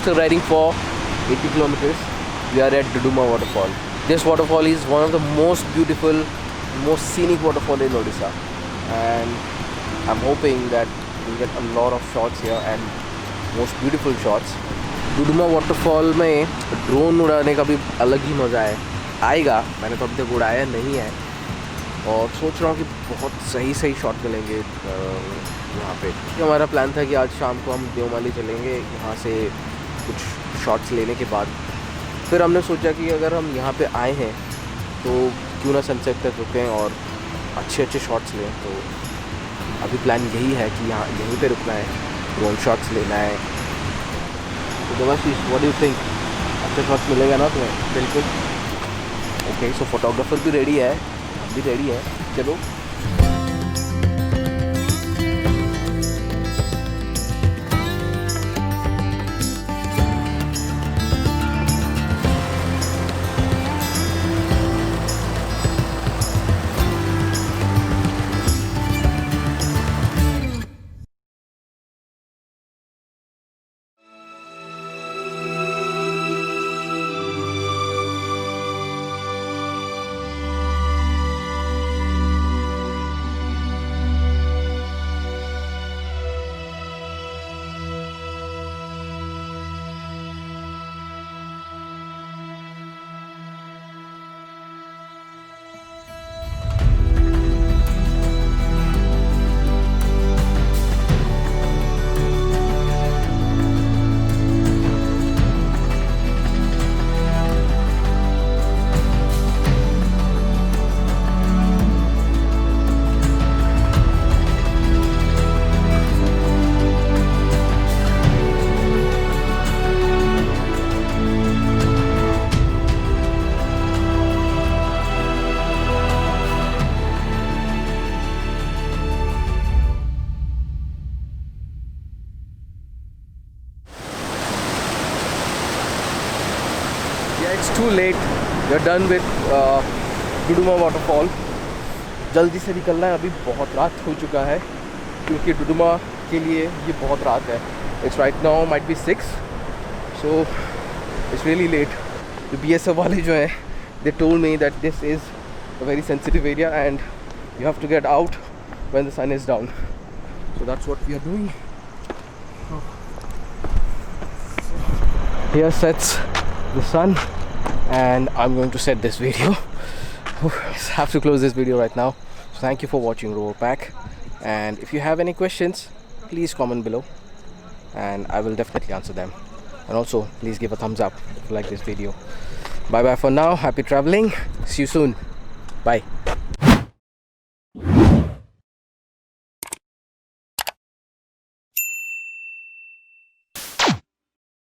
after riding for 80 kilometers, we are at Duduma Waterfall. This waterfall is one of the most beautiful, most scenic waterfall in Odisha, and I'm hoping that we'll get a lot of shots here and most beautiful shots. Duduma Waterfall में drone उड़ाने का भी अलग ही मज़ा है, आएगा, मैंने तो अभी तक उड़ाया नहीं है और सोच रहा हूँ कि बहुत सही शॉट मिलेंगे यहाँ पे। हमारा प्लान था कि आज शाम को हम देवमाली चलेंगे, यहाँ से कुछ शॉट्स लेने के बाद फिर हमने सोचा कि अगर हम यहाँ पे आए हैं तो क्यों ना सनसेट तक रुकें और अच्छे शॉट्स लें। तो अभी प्लान यही है कि यहाँ यहीं पे रुकना है, ड्रोन शॉट्स लेना है। तो Debashish, what do you think, अच्छे शॉट्स मिलेगा ना तुम्हें? बिल्कुल। ओके, सो फोटोग्राफर भी रेडी है, हम भी रेडी है, चलो। It's too late. We're done with Duduma Waterfall. जल्दी से निकलना है, अभी बहुत रात हो चुका है क्योंकि डुडुमा के लिए ये बहुत रात है. It's right now might be 6, so it's really late. The BSF वाले जो हैं, they told me that this is a very sensitive area and you have to get out when the sun is down. So that's what we are doing. Here sets the sun and I'm going to set this video. I have to close this video right now. So thank you for watching Rover Pack, and if you have any questions, please comment below and I will definitely answer them. And also please give a thumbs up if you like this video. Bye bye for now. Happy traveling. See you soon. Bye.